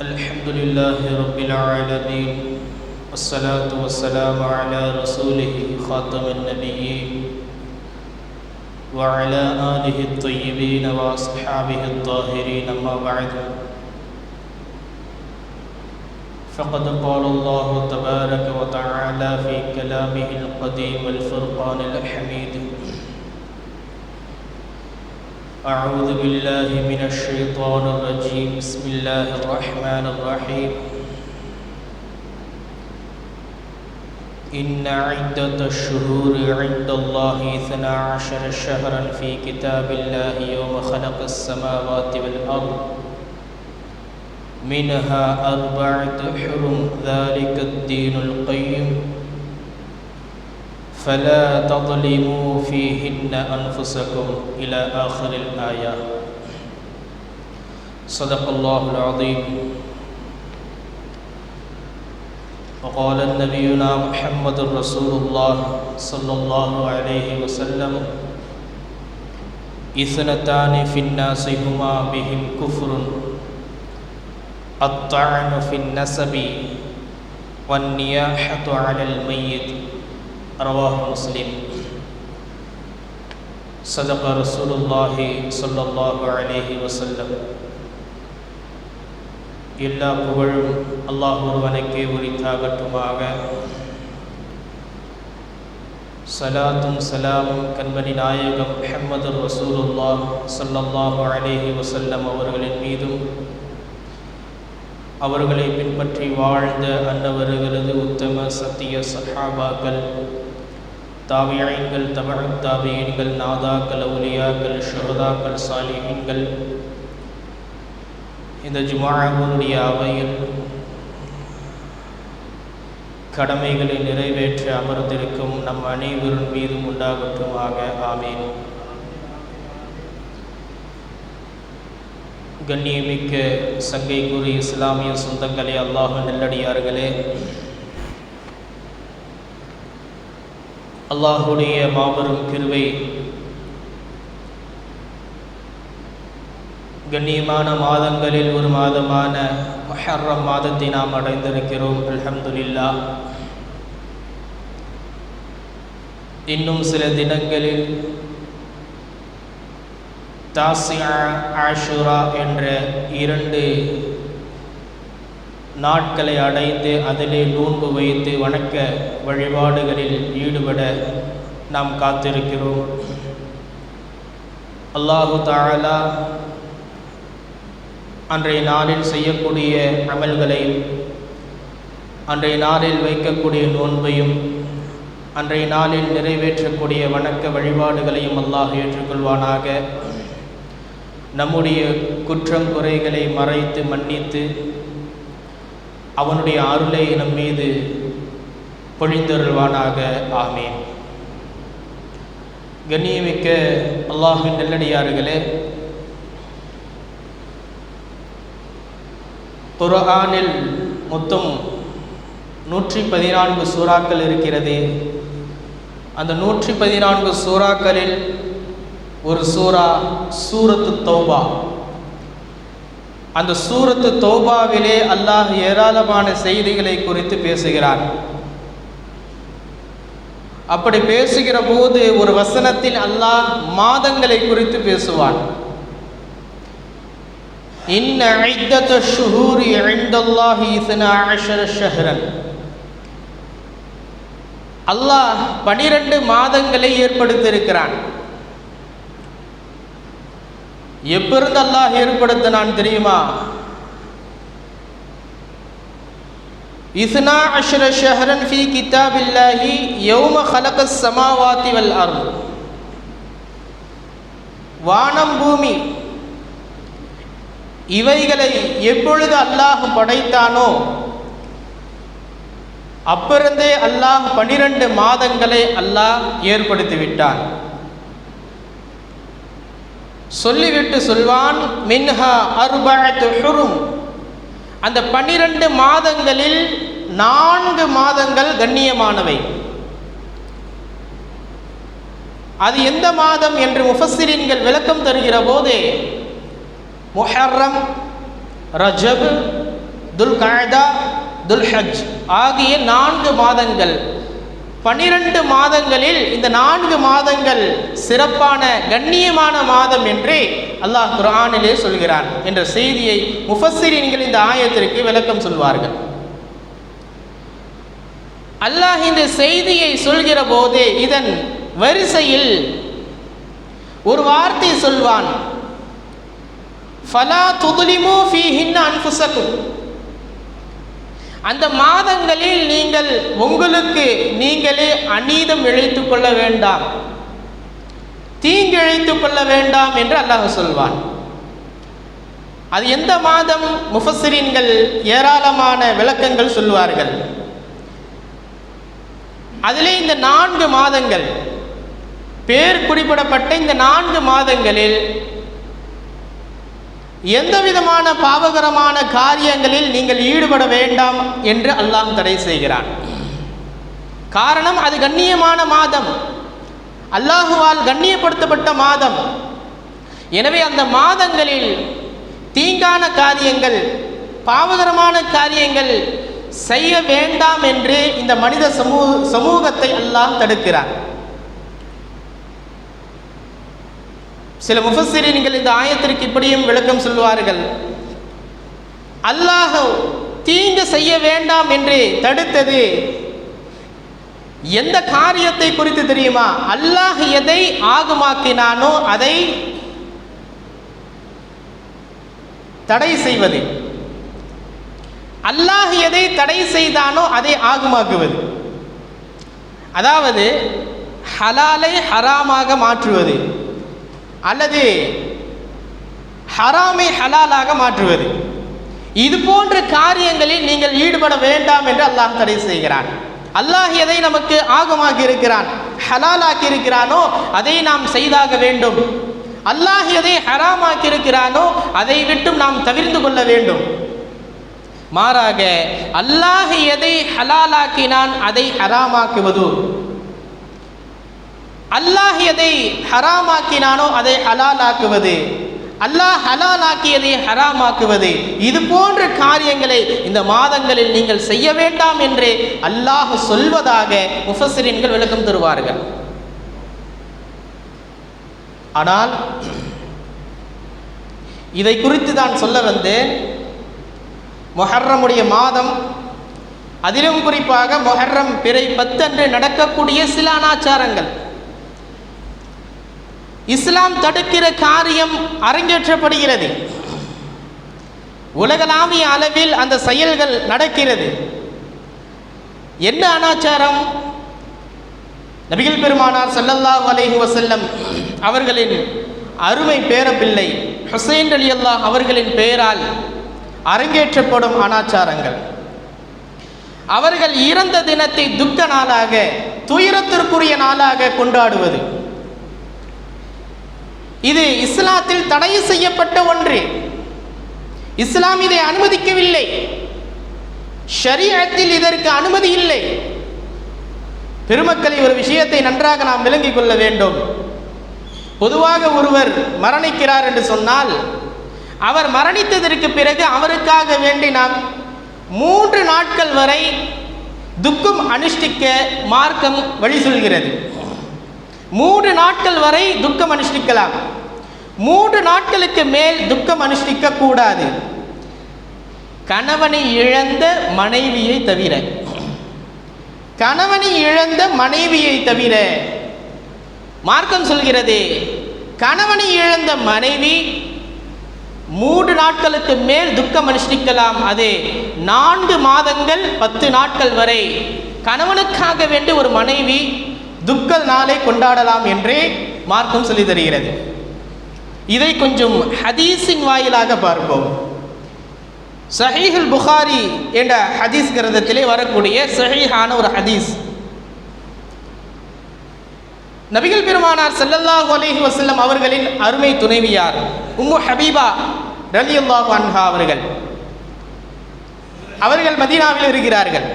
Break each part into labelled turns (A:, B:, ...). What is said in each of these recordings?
A: الحمد لله رب العالمين والصلاة والسلام على رسوله خاتم النبيين وعلى آله الطيبين وأصحابه الطاهرين أما بعد فقد قال الله تبارك وتعالى في كلامه القديم الفرقان الحميد أعوذ بالله من الشيطان الرجيم بسم الله الرحمن الرحيم إن عدة الشهور عند الله 12 شهرا في كتاب الله يوم خلق السماوات والأرض منها 4 حرم ذلك الدين القيم فلا تظلموا فيهن أنفسكم إلى آخر الآية صدق الله العظيم. وقال نبينا محمد رسول الله صلى الله عليه وسلم اثنتان في الناس هما بهم كفر الطعن في النسب والنياحة على الميت رواه مسلم. صدق رسول الله صلى الله عليه وسلم. எல்லா புகழும் அல்லாஹ் ஒருவனுக்கே உரித்தாகட்டுமாக. சலாத்தும் சலாமும் கண்மணி நாயகம் முஹம்மது ரசூலுல்லாஹ் ஸல்லல்லாஹு அலைஹி வஸல்லம் அவர்களின் மீதும் அவர்களை பின்பற்றி வாழ்ந்த அன்னவர்களது உத்தம சத்திய சஹாபாக்கள், தாபியீன்கள், தபஅத் தாபியீன்கள், நாதாக்கள், அவுலியாக்கள், ஷுஹதாக்கள், சாலிஹீன்கள், இந்த ஜும்ஆவுடைய அவையில் கடமைகளை நிறைவேற்ற அமர்ந்திருக்கும் நம் அனைவரின் மீதும் உண்டாகட்டுமாக. ஆமீன். கண்ணியமிக்க சங்கைக்குரிய இஸ்லாமிய சொந்தங்களே, அல்லாஹ் நல்லடியார்களே, அல்லாஹுடைய மாபெரும் கிருபை கண்ணியமான மாதங்களில் ஒரு மாதமான முஹர்ரம் மாதத்தை நாம் அடைந்திருக்கிறோம். அல்ஹம்துலில்லாஹ். இன்னும் சில தினங்களில் தாசியா, ஆஷுரா என்ற 2 நாட்களை அடைந்து அதிலே நோன்பு வைத்து வணக்க வழிபாடுகளில் ஈடுபட நாம் காத்திருக்கிறோம். அல்லாஹு தஆலா அன்றைய நாளில் செய்யக்கூடிய அமல்களையும், அன்றைய நாளில் வைக்கக்கூடிய நோன்பையும், அன்றைய நாளில் நிறைவேற்றக்கூடிய வணக்க வழிபாடுகளையும் அல்லாஹ் ஏற்றுக்கொள்வானாக. நம்முடைய குற்றம் குறைகளை மறைத்து மன்னித்து அவனுடைய அருளை நம் மீது பொழிந்தருள்வானாக. ஆமீன். கண்ணியமிக்க அல்லாஹ்வின் நல்லடியார்களே, குர்ஆனில் மொத்தம் 114 சூறாக்கள் இருக்கிறது. அந்த 114 சூறாக்களில் ஒரு சூரா சூரத்து தௌபா. அந்த சூரத்து தௌபாவிலே அல்லாஹ் ஏராளமான செய்திகளை குறித்து பேசுகிறான். அப்படி பேசுகிற போது ஒரு வசனத்தில் அல்லாஹ் மாதங்களை குறித்து பேசுவான். இன்ன இத்தத ஷுஹூரி இன்தல்லாஹி 12 ஷஹ்ரன். அல்லாஹ் 12 மாதங்களை ஏற்படுத்தியிருக்கிறான். எப்பிருந்து அல்லாஹ் ஏற்படுத்தினான் தெரியுமா? 12 ஷஹ்ரன் ஃபீ கிதாபில்லாஹி யௌம ஹலகஸ் ஸமாவாதி வல் அர்த். வானம் பூமி இவைகளை எப்பொழுது அல்லாஹ் படைத்தானோ அப்பிருந்தே அல்லாஹ் 12 மாதங்களை அல்லாஹ் ஏற்படுத்தி விட்டான். சொல்லிவிட்டு சொல்வான், மின்ஹா 4 ஹுரும். அந்த 12 மாதங்களில் 4 மாதங்கள் கண்ணியமானவை. அது எந்த மாதம் என்று முஃபஸ்ஸிரீன்கள் விளக்கம் தருகிற போது முஹர்ரம், ரஜப், துல்கஅதா, துல்ஹஜ் ஆகிய 4 மாதங்கள். 12 மாதங்களில் இந்த 4 மாதங்கள் சிறப்பான கண்ணியமான மாதம் என்று அல்லாஹ் குர்ஆனிலே சொல்கிறான் என்ற செய்தியை முஃபஸ்ஸிரீன்கள் இந்த ஆயத்திற்கு விளக்கம் சொல்வார்கள். அல்லாஹ் இந்த செய்தியை சொல்கிற போது இதன் வரிசையில் ஒரு வார்த்தை சொல்வான், ஃபலா துதுலிமு ஃபீஹின்ன அன்ஃபுஸக்கும். அந்த மாதங்களில் நீங்கள் உங்களுக்கு நீங்களே அநீதம் இழைத்துக் கொள்ள வேண்டாம், தீங்கு இழைத்துக் கொள்ள வேண்டாம் என்று அல்லாஹ் சொல்வான். அது எந்த மாதம்? முஃபஸ்ஸிரீன்கள் ஏராளமான விளக்கங்கள் சொல்வார்கள். அதிலே இந்த 4 மாதங்கள் பேர் குறிப்பிடப்பட்ட இந்த 4 மாதங்களில் எந்த விதமான பாவகரமான காரியங்களில் நீங்கள் ஈடுபட வேண்டாம் என்று அல்லாஹ் தடை செய்கிறான். காரணம், அது கண்ணியமான மாதம், அல்லாஹுவால் கண்ணியப்படுத்தப்பட்ட மாதம். எனவே அந்த மாதங்களில் தீங்கான காரியங்கள், பாவகரமான காரியங்கள் செய்ய வேண்டாம் என்று இந்த மனித சமூகத்தை அல்லாஹ் தடுக்கிறார். சில முஃபஸ்ஸிரீன்கள் இந்த ஆயத்திற்கு இப்படியும் விளக்கம் சொல்வார்கள், அல்லாஹ் தீங்கு செய்ய வேண்டாம் என்று தடுத்தது எந்த காரியத்தை குறித்து தெரியுமா? அல்லாஹ் எதை ஆகுமாக்கினானோ அதை தடை செய்வது, அல்லாஹ் எதை தடை செய்தானோ அதை ஆகுமாக்குவது. அதாவது ஹலாலை ஹராமாக மாற்றுவது அல்லது ஹராமை ஹலாலாக மாற்றுவது. இது போன்ற காரியங்களில் நீங்கள் ஈடுபட வேண்டாம் என்று அல்லாஹ் தடை செய்கிறான். அல்லாஹ் எதை நமக்கு ஆகமாக்கி இருக்கிறான், ஹலாலாக்கி இருக்கிறானோ அதை நாம் செய்தாக வேண்டும். அல்லாஹ் எதை ஹராமாக்கி இருக்கிறானோ அதை விட்டும் நாம் தவிர்த்து கொள்ள வேண்டும். மாறாக அல்லாஹ் எதை ஹலாலாக்கினான் அதை ஹராமாக்குவது, அல்லாஹ் எதை ஹராமாக்கினானோ அதை ஹலாலாக்குவது, அல்லாஹ் ஹலாலாக்கியதை ஹராமாக்குவது, இது போன்ற காரியங்களை இந்த மாதங்களில் நீங்கள் செய்ய வேண்டாம் என்று அல்லாஹ் சொல்வதாக முஃபஸ்ஸிரீன்கள் விளக்கம் தருவார்கள். ஆனால் இதை குறித்து தான் சொல்ல வந்தேன். முஹர்ரமுடைய மாதம், அதிலும் குறிப்பாக முஹர்ரம் பிறை 10 அன்று நடக்கக்கூடிய சில அனாச்சாரங்கள், இஸ்லாம் தடுக்கிற காரியம் அரங்கேற்றப்படுகிறது. உலகளாவிய அளவில் அந்த செயல்கள் நடக்கிறது. என்ன அனாச்சாரம்? நபிகள் பெருமானார் ஸல்லல்லாஹு அலைஹி வஸல்லம் அவர்களின் அருமை பேரப்பிள்ளை ஹுசைன் ரலியல்லாஹு அவர்களின் பெயரால் அரங்கேற்றப்படும் அனாச்சாரங்கள். அவர்கள் இறந்த தினத்தை துக்க நாளாக, துயரத்திற்குரிய நாளாக கொண்டாடுவது, இது இஸ்லாத்தில் தடை செய்யப்பட்ட ஒன்று. இஸ்லாம் இதை அனுமதிக்கவில்லை. ஷரீஅத்தில் இதற்கு அனுமதி இல்லை. பெருமக்களை, ஒரு விஷயத்தை நன்றாக நாம் விளங்கிக் கொள்ள வேண்டும். பொதுவாக ஒருவர் மரணிக்கிறார் என்று சொன்னால், அவர் மரணித்ததற்கு பிறகு அவருக்காக வேண்டி நாம் 3 நாட்கள் வரை துக்கம் அனுஷ்டிக்க மார்க்கம் வழி சொல்கிறது. 3 நாட்கள் வரை துக்கம் அனுஷ்டிக்கலாம். 3 நாட்களுக்கு மேல் துக்கம் அனுஷ்டிக்க கூடாது. கணவனை இழந்த மனைவியை தவிர, கணவனை இழந்த மனைவியை தவிர மார்க்கம் சொல்கிறது, கணவனை இழந்த மனைவி 3 நாட்களுக்கு மேல் துக்கம் அனுஷ்டிக்கலாம். அது 4 மாதங்கள் 10 நாட்கள் வரை கணவனுக்காக வேண்டி ஒரு மனைவி துக்க நாளை கொண்டாடலாம் என்றே மார்க்கம் சொல்லி தருகிறது. இதை கொஞ்சம் ஹதீஸின் வாயிலாக பார்ப்போம். சஹீஹுல் புகாரி என்ற ஹதீஸ் கிரந்தத்திலே வரக்கூடிய சஹீஹான ஒரு ஹதீஸ். நபிகள் பெருமானார் ஸல்லல்லாஹு அலைஹி வஸல்லம் அவர்களின் அருமை துணைவியார் உம்மு ஹபீபா ரலியல்லாஹு அன்ஹா அவர்கள் மதீனாவில் இருக்கிறார்கள்.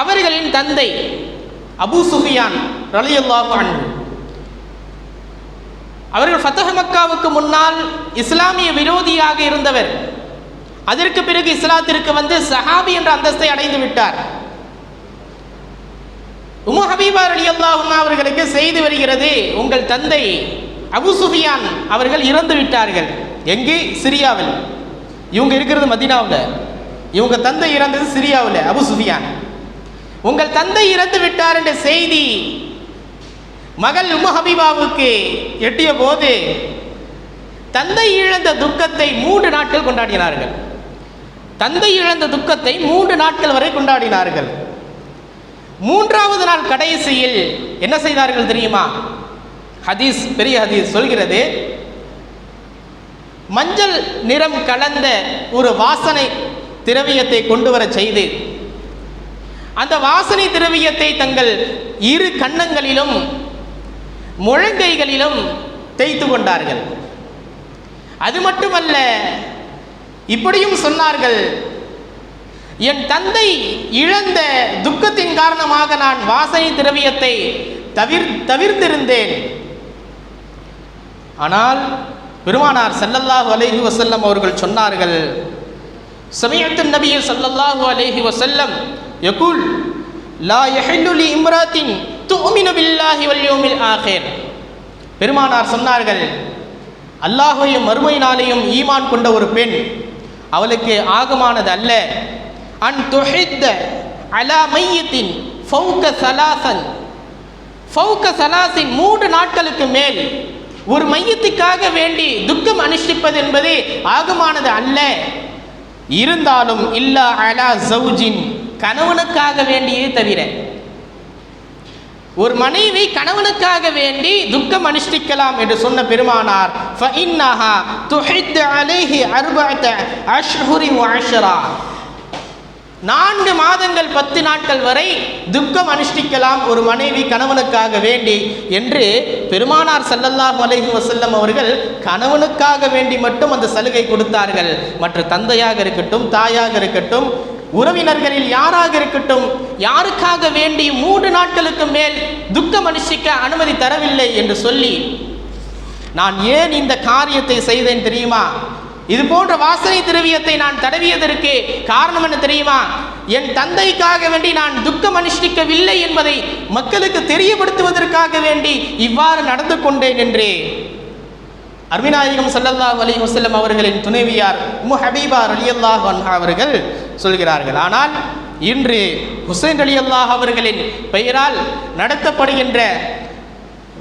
A: அவர்களின் தந்தை அபூ சுஃபியான் ரலியல்லாஹு அன்ஹு அவர்கள் ஃபத்ஹ் மக்காவுக்கு முன்னால் இஸ்லாமிய விரோதியாக இருந்தவர். அதற்கு பிறகு இஸ்லாத்திற்கு வந்து சஹாபி என்ற அந்தஸ்தை அடைந்து விட்டார். உம்மு ஹபீபா ரலியல்லாஹு அன்ஹா அவர்களுக்கு செய்தி வருகிறது, உங்கள் தந்தை அபூ சுஃபியான் அவர்கள் இறந்து விட்டார்கள். எங்கே? சிரியாவில். இவங்க இருக்கிறது மதீனாவில். இவங்க தந்தை இறந்தது சிரியாவில், அபூ சுஃபியான். உங்கள் தந்தை இறந்து விட்டார் என்ற செய்தி மகள் உம்மு ஹபீபாவுக்கு எட்டிய போது தந்தை இழந்த துக்கத்தை 3 நாட்கள் கொண்டாடினார்கள். தந்தை இழந்த துக்கத்தை 3 நாட்கள் வரை கொண்டாடினார்கள். 3வது நாள் கடைசியில் என்ன செய்தார்கள் தெரியுமா? ஹதீஸ், பெரிய ஹதீஸ் சொல்கிறது, மஞ்சள் நிறம் கலந்த ஒரு வாசனை திரவியத்தை கொண்டு வர செய்து அந்த வாசனை திரவியத்தை தங்கள் 2 கன்னங்களிலும் முழங்கைகளிலும் தேய்த்து கொண்டார்கள். அது மட்டுமல்ல, இப்படியும் சொன்னார்கள், என் தந்தை இழந்த துக்கத்தின் காரணமாக நான் வாசனை திரவியத்தை தவிர்த்திருந்தேன். ஆனால் பெருமானார் ஸல்லல்லாஹு அலைஹி வஸல்லம் அவர்கள் சொன்னார்கள், சமீஅத்து நபிய ஸல்லல்லாஹு அலைஹி வஸல்லம் யகூல் லா யஹில்லு லி இம்ராத்தின் துமினு பில்லாஹி வல் யௌமில் ஆகிர். பெருமானார் சொன்னார்கள், அல்லாஹ்வையும் மறுமை நாளையும் ஈமான் கொண்ட ஒரு பெண், அவளுக்கு ஆகமானது அல்ல, அன் துஹித்த அலா மையத்தின் ஃபௌக ஸலாஸன், ஃபௌக ஸலாஸின் 3 நாட்களுக்கு மேல் ஒரு மையத்துக்காக வேண்டி துக்கம் அனுஷ்டிப்பது என்பது ஆகமானது அல்ல. இருந்தாலும் இல்லா அலா ஜௌஜின், கணவனுக்காக வேண்டியே தவிர. ஒரு மனைவி கணவனுக்காக வேண்டி துக்கம் அனுஷ்டிக்கலாம் என்று சொன்ன பெருமானார், ஃபஇன்னஹா துஹித் அலைஹி 4 அஷ்ஹுரி வ 10, 4 மாதங்கள் 10 நாட்கள் வரை துக்கம் அனுஷ்டிக்கலாம் ஒரு மனைவி கணவனுக்காக வேண்டி என்று பெருமானார் ஸல்லல்லாஹு அலைஹி வஸல்லம் அவர்கள் கணவனுக்காக வேண்டி மட்டும் அந்த சலுகை கொடுத்தார்கள். மற்ற தந்தையாக இருக்கட்டும், தாயாக இருக்கட்டும், உறவினர்களில் யாராக இருக்கட்டும், யாருக்காக வேண்டி 3 நாட்களுக்கு மேல் துக்கம் அனுஷ்டிக்க அனுமதி தரவில்லை என்று சொல்லி, நான் ஏன் இந்த காரியத்தை செய்தேன் தெரியுமா? இது போன்ற வாசனை திரவியத்தை நான் தடவியதற்கு காரணம் என்ன தெரியுமா? என் தந்தைக்காக வேண்டி நான் துக்கம் அனுஷ்டிக்கவில்லை என்பதை மக்களுக்கு தெரியப்படுத்துவதற்காக வேண்டி இவ்வாறு நடந்து கொண்டேன் என்று அருமைநாயகம் ஸல்லல்லாஹு அலைஹி வஸல்லம் அவர்களின் துணைவியார் உம்மு ஹபீபா ரலியல்லாஹு அன்ஹா அவர்கள் சொல்கிறார்கள். ஆனால் இன்று ஹுசைன் ரலியல்லாஹு அவர்களின் பெயரால் நடத்தப்படுகின்ற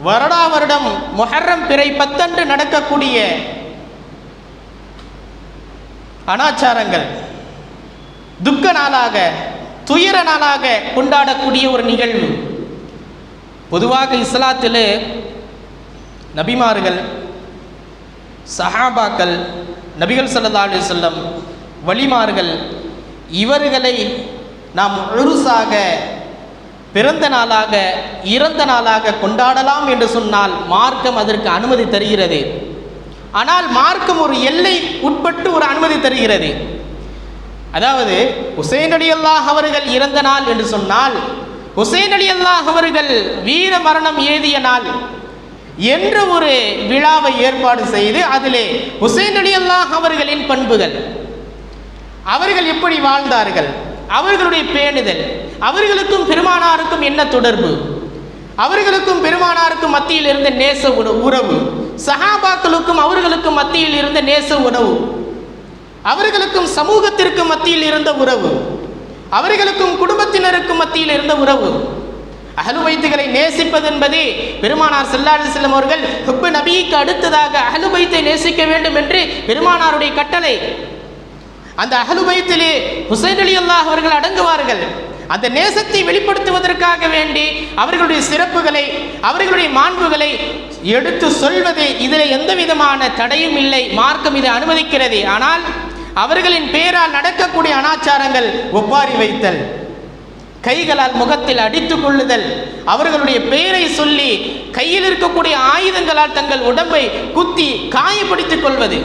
A: வருடா வருடம் முஹர்ரம் பிறை 10 நடக்கக்கூடிய அனாச்சாரங்கள், துக்க நாளாக, துயர நாளாக கொண்டாடக்கூடிய ஒரு நிகழ்வு. பொதுவாக இஸ்லாத்திலே நபிமார்கள், சஹாபாக்கள், நபிகள் ஸல்லல்லாஹு அலைஹி வஸல்லம், வலிமார்கள், இவர்களை நாம் உருசாக, பிறந்த நாளாக, இறந்த நாளாக கொண்டாடலாம் என்று சொன்னால் மார்க்கம் அதற்கு அனுமதி தருகிறது. ஆனால் மார்க்கம் ஒரு எல்லை உட்பட்டு ஒரு அனுமதி தருகிறது. அதாவது ஹுசைன் ரலியல்லாஹு அவர்கள் இறந்த நாள் என்று சொன்னால், ஹுசைன் ரலியல்லாஹு அவர்கள் வீர மரணம் எய்திய நாள் என்ற ஒரு விழாவை ஏற்பாடு செய்து அதிலே ஹுசைன் ரலியல்லாஹு அவர்களின் பண்புகள், அவர்கள் எப்படி வாழ்ந்தார்கள், அவர்களுடைய பேணுதல், அவர்களுக்கும் பெருமானாருக்கும் என்ன தொடர்பு, அவர்களுக்கும் பெருமானாருக்கும் மத்தியில் இருந்த நேச உறவு, சஹாபாக்களுக்கும் அவர்களுக்கும் மத்தியில் இருந்த நேச உறவு, அவர்களுக்கும் சமூகத்திற்கு மத்தியில் இருந்த உறவு, அவர்களுக்கும் குடும்பத்தினருக்கும் மத்தியில் இருந்த உறவு. அஹ்லு பைத்துகளை நேசிப்பது என்பது பெருமானார் ஸல்லல்லாஹு அலைஹி வஸல்லம் அவர்கள் ஹுப்பு நபிக்கு அடுத்ததாக அஹ்லு பைத்தை நேசிக்க வேண்டும் என்று பெருமானாருடைய கட்டளை. அந்த அஹ்லு பைத்திலே ஹுசைன் ரலியல்லாஹு அவர்கள் அடங்குவார்கள். அந்த நேசத்தை வெளிப்படுத்துவதற்காக வேண்டி அவர்களுடைய சிறப்புகளை, அவர்களுடைய மாண்புகளை எடுத்து சொல்வது, இதில் எந்த விதமான தடையும் இல்லை, மார்க்கம் இதை அனுமதிக்கிறது. ஆனால் அவர்களின் பெயரால் நடக்கக்கூடிய அனாச்சாரங்கள், ஒப்பாரி வைத்தல், கைகளால் முகத்தில் அடித்துக் கொள்ளுதல், அவர்களுடைய பெயரை சொல்லி கையில் இருக்கக்கூடிய ஆயுதங்களால் தங்கள் உடம்பை குத்தி காயப்படுத்திக் கொள்வது,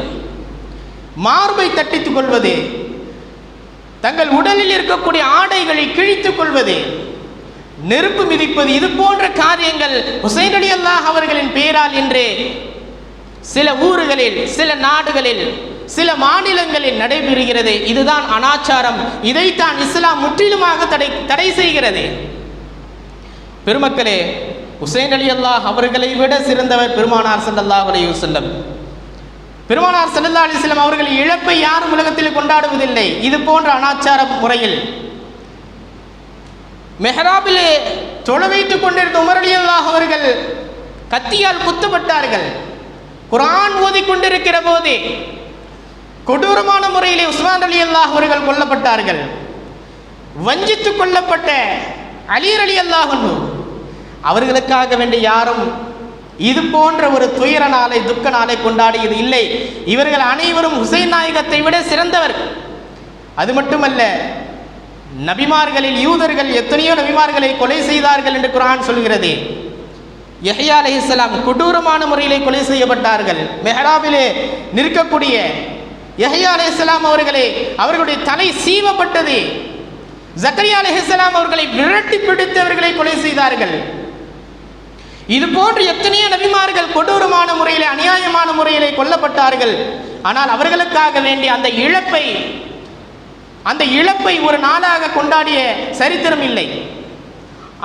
A: மார்பை தட்டித்துக் கொள்வது, தங்கள் உடலில் இருக்கக்கூடிய ஆடைகளை கிழித்துக் கொள்வது, நெருப்பு மிதிப்பது, இது போன்ற காரியங்கள் ஹுசைன் ரலியல்லாஹு அவர்களின் பெயரால் என்று சில ஊர்களில், சில நாடுகளில், சில மாநிலங்களில் நடைபெறுகிறது. இதுதான் அனாச்சாரம். இதைத்தான் இஸ்லாம் முற்றிலுமாக தடை செய்கிறது. பெருமக்களே, ஹுசைன் ரலியல்லாஹு அவர்களை விட சிறந்தவர் பெருமானார் ஸல்லல்லாஹு அலைஹி வஸல்லம். பெருமானார் ஸல்லல்லாஹு அலைஹி வஸல்லம் அவர்கள் இழப்பை யாரும் உலகத்தில் கொண்டாடுவதில்லை. இது போன்ற அனாச்சார முறையில் மெஹராபிலே தொழ வைத்துக் கொண்டிருந்த உமர் ரலியல்லாஹு அவர்கள் கத்தியால் குத்தப்பட்டார்கள். குர்ஆன் ஓதிக் கொண்டிருக்கிற போதே கொடூரமான முறையிலே உஸ்மான் ரலியல்லாஹு அவர்கள் கொல்லப்பட்டார்கள். வஞ்சித்துக் கொல்லப்பட்ட அலி ரலியல்லாஹு அன்ஹு அவர்களுக்காக வேண்டி யாரும் இது போன்ற ஒரு துயர நாளை, துக்க நாளை கொண்டாடியது இல்லை. இவர்கள் அனைவரும் ஹுசைன் நாயகத்தை விட சிறந்தவர். அது மட்டுமல்ல, நபிமார்களில் யூதர்கள் எத்தனையோ நபிமார்களை கொலை செய்தார்கள் என்று குர்ஆன் சொல்கிறது. யஹ்யா அலைஹிஸ்ஸலாம் கொடூரமான முறையிலே கொலை செய்யப்பட்டார்கள். மெஹராபிலே நிற்கக்கூடிய யஹ்யா அலைஹிஸ்ஸலாம் அவர்களுடைய தலை சீவப்பட்டது. ஜக்கரியா அலைஹிஸ்ஸலாம் அவர்களை விரட்டி பிடித்து அவர்களை கொலை செய்தார்கள். இது போன்று எத்தனையோ நபிமார்கள் கொடூரமான முறையிலே, அநியாயமான முறையிலே கொல்லப்பட்டார்கள். ஆனால் அவர்களுக்காக வேண்டிய அந்த இழப்பை ஒரு நாளாக கொண்டாடிய சரித்திரம் இல்லை.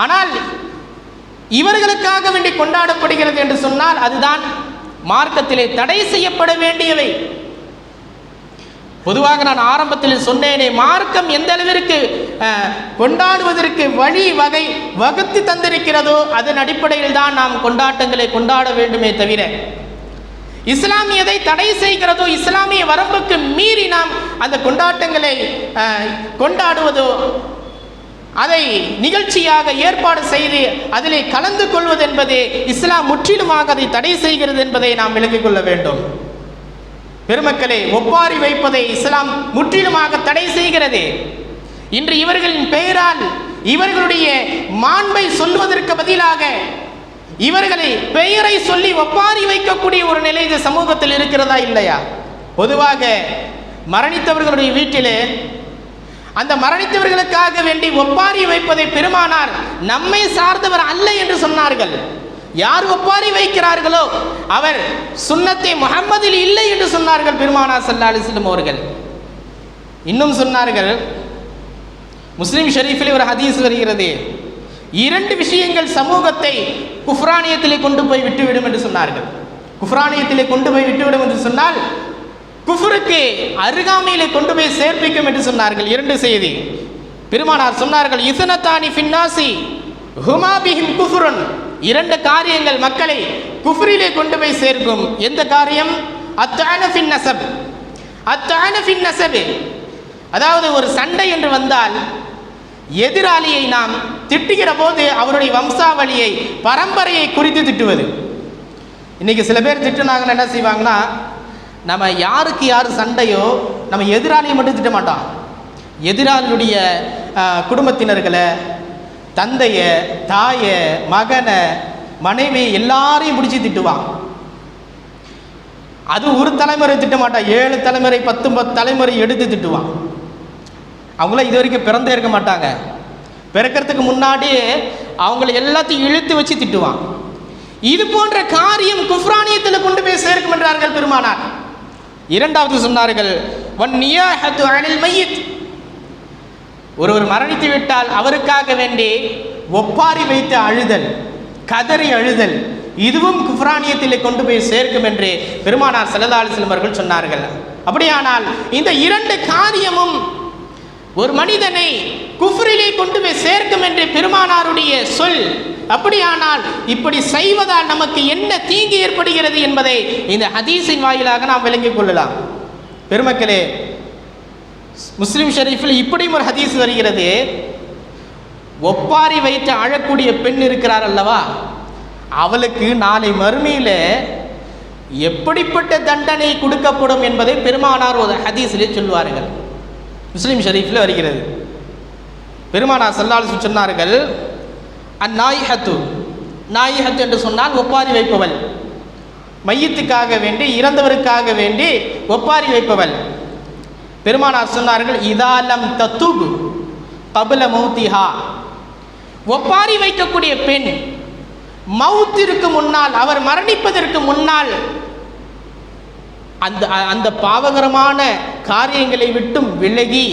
A: ஆனால் இவர்களுக்காக வேண்டி கொண்டாடப்படுகிறது என்று சொன்னால் அதுதான் மார்க்கத்திலே தடை செய்யப்பட வேண்டியவை. பொதுவாக நான் ஆரம்பத்தில் சொன்னேனே, மார்க்கம் எந்த அளவிற்கு கொண்டாடுவதற்கு வழி வகை வகுத்து தந்திருக்கிறதோ அதன் அடிப்படையில் தான் நாம் கொண்டாட்டங்களை கொண்டாட வேண்டுமே தவிர, இஸ்லாமியதை தடை செய்கிறதோ, இஸ்லாமிய வரம்புக்கு மீறி நாம் அந்த கொண்டாட்டங்களை கொண்டாடுவதோ, அதை நிகழ்ச்சியாக ஏற்பாடு செய்து அதிலே கலந்து கொள்வது என்பது இஸ்லாம் முற்றிலுமாக அதை தடை செய்கிறது என்பதை நாம் விளங்கிக் கொள்ள வேண்டும். பெருமக்களே, ஒப்பாரி வைப்பதை இஸ்லாம் முற்றிலுமாக தடை செய்கிறது. இன்று இவர்களின் பெயரால் இவர்களுடைய மாண்பை சொல்வதற்கு பதிலாக இவர்களை பெயரை சொல்லி ஒப்பாரி வைக்கக்கூடிய ஒரு நிலை இந்த சமூகத்தில் இருக்கிறதா இல்லையா? பொதுவாக மரணித்தவர்களுடைய வீட்டிலே அந்த மரணித்தவர்களுக்காக வேண்டி ஒப்பாரி வைப்பதை பெருமானார் நம்மை சார்ந்தவர் அல்ல என்று சொன்னார்கள். யார் ஒப்பாரி வைக்கிறார்களோ அவர் சுன்னத்தே முஹம்மதில் இல்லை என்று சொன்னார்கள் பெருமானார் ஸல்லல்லாஹு அலைஹி வஸல்லம் அவர்கள். இன்னும் சொன்னார்கள், முஸ்லிம் ஷரீஃபில் ஒரு ஹதீஸ் வருகிறது, 2 விஷயங்கள் சமூகத்தை குஃப்ரானியத்திலே கொண்டு போய் விட்டுவிடும் என்று சொன்னார்கள். குஃப்ரானியத்திலே கொண்டு போய் விட்டுவிடும் என்று சொன்னால் குஃப்ருக்கு அருகாமையிலே கொண்டு போய் சேர்ப்பிக்கும் என்று சொன்னார்கள். 2 செய்தி பெருமானார் சொன்னார்கள், இஸ்னத்தானி ஃபின்னாசி ஹுமா பிஹிம் குஃப்ருன். 2 காரியங்கள் மக்களை குஃப்ரிலே கொண்டு போய் சேர்க்கும். எந்த காரியம்? அத்தான ஃபின் நஸப். அத்தான ஃபின் நஸப், அதாவது ஒரு சண்டை என்று வந்தால் எதிராளியை நாம் திட்டுகிற போது அவருடைய வம்சாவளியை, பரம்பரையை குறித்து திட்டுவது. இன்னைக்கு சில பேர் திட்டுனாங்கன்னு என்ன செய்வாங்கன்னா, நம்ம யாருக்கு யார் சண்டையோ நம்ம எதிராளியை மட்டும் திட்ட மாட்டோம், எதிராளியுடைய குடும்பத்தினர்களை, தந்தையை, தாயை, மகனை, மனைவி எல்லாரையும் பிடிச்சி திட்டுவான். அது ஒரு தலைமுறை திட்ட மாட்டான், 7 தலைமுறை 10 தலைமுறை எடுத்து திட்டுவான். அவங்கள இது வரைக்கும் பிறந்தே இருக்க மாட்டாங்க, பிறக்கிறதுக்கு முன்னாடியே அவங்கள எல்லாத்தையும் இழுத்து வச்சு திட்டுவான். இது போன்ற காரியம் குஃப்ரானியத்தில் கொண்டு போய் சேர்க்கும் என்றார்கள் பெருமானார். 2வது சொன்னார்கள், வன்னியாஹத்து அனில் மய்யித். ஒருவர் மரணித்து விட்டால் அவருக்காக வேண்டி ஒப்பாரி வைத்து அழுதல், கதறி அழுதல், இதுவும் குஃப்ரானியத்திலே கொண்டு போய் சேர்க்கும் என்று பெருமானார் ஸல்லல்லாஹு அலைஹி வஸல்லம் அவர்கள் சொன்னார்கள். அப்படியானால் இந்த 2 காரியமும் ஒரு மனிதனை குஃப்ரிலே கொண்டு போய் சேர்க்கும் என்று பெருமானாருடைய சொல். அப்படியானால் இப்படி செய்வதால் நமக்கு என்ன தீங்கு ஏற்படுகிறது என்பதை இந்த ஹதீஸின் வாயிலாக நாம் விளங்கிக் கொள்ளலாம். பெருமக்களே, முஸ்லிம் ஷரீஃபில் இப்படியும் ஒரு ஹதீஸ் வருகிறது, ஒப்பாரி வைத்து அழக்கூடிய பெண் இருக்கிறார் அல்லவா, அவளுக்கு நாளை மறுமையில் எப்படிப்பட்ட தண்டனை கொடுக்கப்படும் என்பதை பெருமானார் ஒரு ஹதீஸிலே சொல்வார்கள். முஸ்லிம் ஷரீஃபில் வருகிறது. பெருமானார் ஸல்லல்லாஹு அலைஹி வஸல்லம் சொன்னார்கள், அந்நாயிஹத்து, நாயிஹத்து என்று சொன்னால் ஒப்பாரி வைப்பவள், மையத்துக்காக வேண்டி, இறந்தவருக்காக வேண்டி ஒப்பாரி வைப்பவள். பெருமானார் சொன்னார்கள், இதாலம் தத்துப் கபல மௌத்திஹா. ஒப்பாரி வைக்கக்கூடிய பெண் மௌத்திற்கு முன்னால், அவர் மரணிப்பதற்கு முன்னால் அந்த அந்த பாவகரமான காரியங்களை விட்டும் விலகி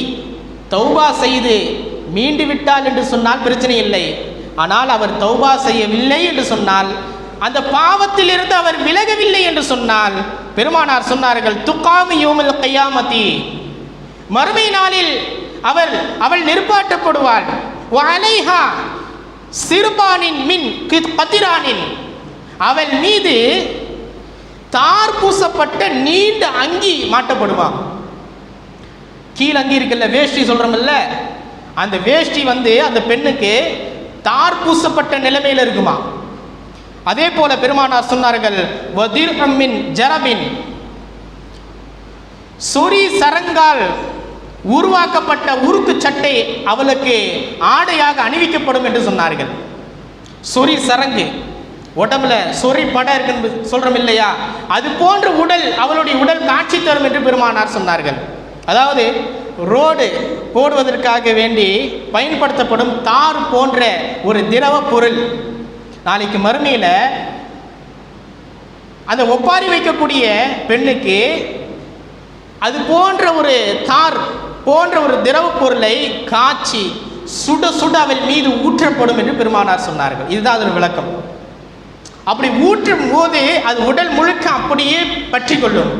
A: தௌபா செய்து மீண்டு விட்டால் என்று சொன்னால் பிரச்சனை இல்லை. ஆனால் அவர் தௌபா செய்யவில்லை என்று சொன்னால், அந்த பாவத்திலிருந்து அவர் விலகவில்லை என்று சொன்னால், பெருமானார் சொன்னார்கள், துக்காமி யௌமுல் கியாமத்தி, மறுமை நாளில் அவள் நிற்பாட்டப்படுவாள். வஅலைஹா சிறுபானின் மின் கதிரானின், அவள் மீது தார் பூசப்பட்ட நீண்ட அங்கி மாட்டப்படுவான். கீழ் அங்கி இருக்குல்ல, வேஷ்டி சொல்றோம்ல, அந்த வேஷ்டி அந்த பெண்ணுக்கு தார் பூசப்பட்ட நிலைமையில் இருக்குமா. அதே போல பெருமானார் சொன்னார்கள், வதிர்ஹமின் ஜரபின், சொறி சரங்கால் உருவாக்கப்பட்ட உருக்கு சட்டை அவளுக்கு ஆடையாக அணிவிக்கப்படும் என்று சொன்னார்கள். சொறி சரங்கு, உடம்புல சொறி படம் இருக்குன்னு சொல்றோம் இல்லையா, அது போன்ற உடல் அவளுடைய உடல் காட்சி தரும் என்று பெருமானார் சொன்னார்கள். அதாவது ரோடு போடுவதற்காக வேண்டி பயன்படுத்தப்படும் தார் போன்ற ஒரு திரவ பொருள் நாளைக்கு மறுமையில் அந்த ஒப்பாரி வைக்கக்கூடிய பெண்ணுக்கு அது போன்ற ஒரு தார் போன்ற ஒரு திரவ பொருளை காய்ச்சி சுட சுட அவள் மீது ஊற்றப்படும் என்று பெருமானார் சொன்னார்கள். இதுதான் அதன் விளக்கம். அப்படி ஊற்றும் போது அது உடல் முழுக்க அப்படியே பற்றி கொள்ளும்.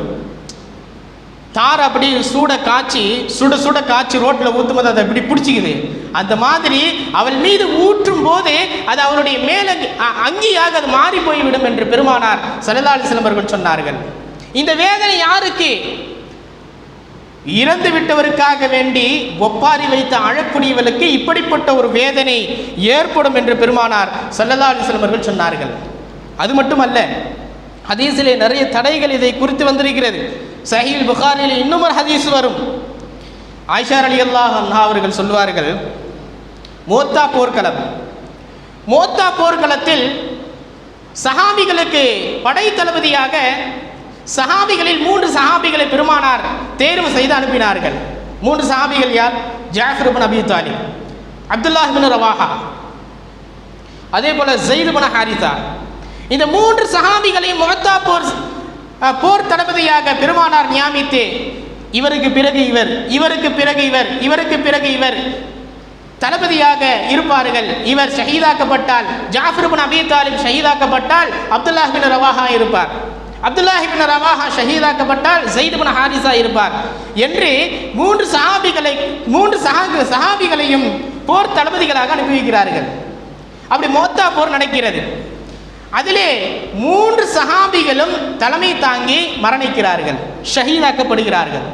A: தார் அப்படி சுட சுட காய்ச்சி ரோட்டில் ஊற்றும் போது அதை அப்படி பிடிச்சிக்குது. அந்த மாதிரி அவள் மீது ஊற்றும் போது அது அவளுடைய மேல அங்கியாக அது மாறி போய்விடும் என்று பெருமானார் ஸல்லல்லாஹு அலைஹி வஸல்லம் அவர்கள் சொன்னார்கள். இந்த வேதனை யாருக்கு? இறந்து விட்டவருக்காக வேண்டி ஒப்பாரி வைத்து அழக்கூடியவர்களுக்கு இப்படிப்பட்ட ஒரு வேதனை ஏற்படும் என்று பெருமானார் ஸல்லல்லாஹு அலைஹி வஸல்லம் அவர்கள் சொன்னார்கள். அது மட்டுமல்ல, ஹதீஸிலே நிறைய தடைகள் இதை குறித்து வந்திருக்கிறது. சஹீஹ் புகாரியில் இன்னும் ஒரு ஹதீஸ் வரும். ஆயிஷா ரலியல்லாஹு அன்ஹா அவர்கள் சொல்வார்கள், மோத்தா போர்க்களத்தில் சஹாபிகளுக்கு படை தளபதியாக சஹாபிகளில் 3 சஹாபிகளை பெருமானார் தேர்வு செய்து அனுப்பினார்கள். 3 சஹாபிகள் யார்? ஜாஃபர் இப்னு அபி தாலிப், அப்துல்லாஹ் இப்னு ரவாஹா, அதே போல ஸைத் இப்னு ஹாரிஸா. இந்த 3 சஹாபிகளையும் மோத்தா போர் தளபதியாக பெருமானார் நியமித்து, இவருக்கு பிறகு இவர், இவருக்கு பிறகு இவர், இவருக்கு பிறகு இவர் தளபதியாக இருப்பார்கள். இவர் ஷஹீதாக்கப்பட்டால், ஜாஃபர் இப்னு அபி தாலிப் ஷஹீதாக்கப்பட்டால் அப்துல்லாஹ் இப்னு ரவாஹா இருப்பார், அப்துல்லாஹ் இப்னு ரவாஹா ஷஹீதாக்கப்பட்டால் ஸைத் இப்னு ஹாரிஸா இருப்பார் என்று 3 சஹாபிகளையும் போர் தளபதிகளாக அனுப்பி வைக்கிறார்கள். அப்படி மோத்தா போர் நடக்கிறது. அதிலே 3 சஹாபிகளும் தலைமை தாங்கி மரணிக்கிறார்கள், ஷஹீதாக்கப்படுகிறார்கள்.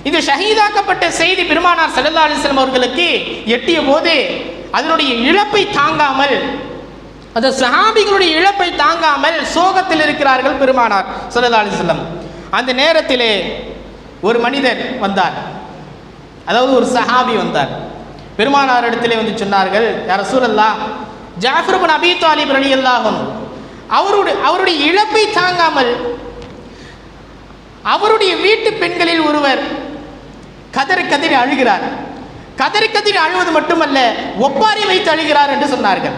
A: இது ஷஹீதாக்கப்பட்ட செய்தி பெருமானார் ஸல்லல்லாஹு அலைஹி வஸல்லம் அவர்களுக்கு எட்டிய போது அதனுடைய இழப்பை தாங்காமல், அந்த சஹாபிகளுடைய இழப்பை தாங்காமல் சோகத்தில் இருக்கிறார்கள் பெருமானார் ஸல்லல்லாஹு அலைஹி வஸல்லம். அந்த நேரத்திலே ஒரு மனிதர் வந்தார், அதாவது ஒரு சஹாபி வந்தார். பெருமானார் இடத்திலே வந்து சொன்னார்கள், யா ரசூலல்லாஹ், ஜாஃபர் இப்னு அபி தாலிப் ரலியல்லாஹு அன்ஹு அவருடைய இழப்பை தாங்காமல் அவருடைய வீட்டு பெண்களில் ஒருவர் கதறி கதறி அழுகிறார். கதறி கதறி அழுவது மட்டுமல்ல, ஒப்பாரி வைத்து அழுகிறார் என்று சொன்னார்கள்.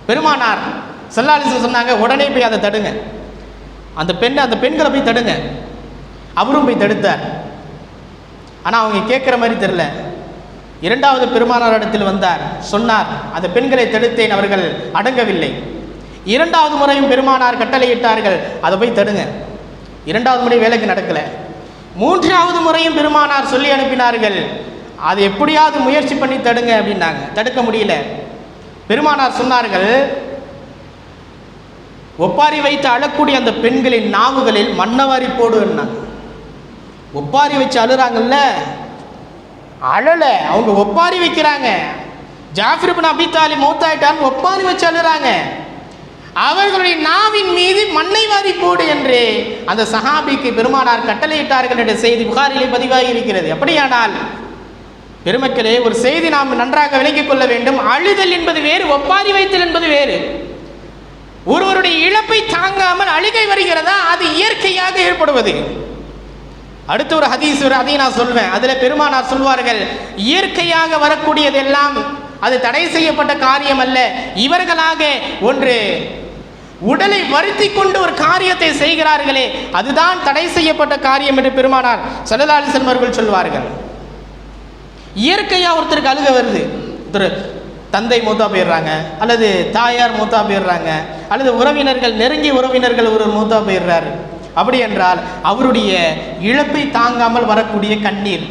A: பெருமானார் ஸல்லல்லாஹு அலைஹி வஸல்லம் சொன்னாங்க, உடனே போய் அதை தடுங்க, அந்த பெண்களை போய் தடுங்க. அவரும் போய் தடுத்தார். ஆனால் அவங்க கேட்குற மாதிரி தெரியல. 2வது பெருமானார் இடத்தில் வந்தார், சொன்னார், அந்த பெண்களை தடுத்தேன், அவர்கள் அடங்கவில்லை. 2வது முறையும் பெருமானார் கட்டளையிட்டார்கள், அதை போய் தடுங்க. 2வது முறை வேலைக்கு நடக்கலை. 3வது முறையும் பெருமானார் சொல்லி அனுப்பினார்கள், அதை எப்படியாவது முயற்சி பண்ணி தடுங்க அப்படின்னாங்க. தடுக்க முடியல. பெருமானார் சொன்னார்கள், ஒப்பாரி வைத்து அழக்கூடிய அந்த பெண்களின் நாவுகளில் மண்ணவாரி போடுன்னாங்க. ஒப்பாரி வச்சு அழுறாங்கல்ல, அழல, அவங்க ஒப்பாரி வைக்கிறாங்க. ஜாஃபர் இப்னு அபி தாலிப் மௌத்தாயிட்டான்னு ஒப்பாரி வச்சு அழுறாங்க. அவர்களுடைய நாவின் மீது மண்ணை வாரி போடு என்று அந்த சஹாபிக்கு பெருமானார் கட்டளையிட்டார்கள் என்ற செய்தி புகாரிலே பதிவாகி இருக்கிறது. அப்படியானால் பெருமக்களே, ஒரு செய்தி நாம் நன்றாக விளங்கிக் கொள்ள வேண்டும். அழுதல் என்பது வேறு, ஒப்பாரி வைத்தல் என்பது வேறு. ஒருவருடைய இழப்பை தாங்காமல் அழுகை வருகிறதா, அது இயற்கையாக ஏற்படுவது. அடுத்த ஒரு ஹதீஸ், அதை நான் சொல்வேன். அதில் பெருமானார் சொல்வார்கள், இயற்கையாக வரக்கூடியதெல்லாம் அது தடை செய்யப்பட்ட காரியம் அல்ல. இவர்களாக ஒன்று உடலை வருத்தி கொண்டு ஒரு காரியத்தை செய்கிறார்களே, அதுதான் தடை செய்யப்பட்ட காரியம் என்று பெருமானார் ஸல்லல்லாஹு அலைஹி வஸல்லம் அவர்கள் சொல்வார்கள். இயற்கையாக ஒருத்தருக்கு அழுக வருது, ஒருத்தர் தந்தை மூத்தா போயிடுறாங்க, அல்லது தாயார் மூத்தா போயிடுறாங்க, அல்லது உறவினர்கள், நெருங்கிய உறவினர்கள் ஒரு மூத்தா போயிடுறாரு. அப்படி என்றால் அவருடைய இழப்பை தாங்காமல் வரக்கூடிய கண்ணீர்,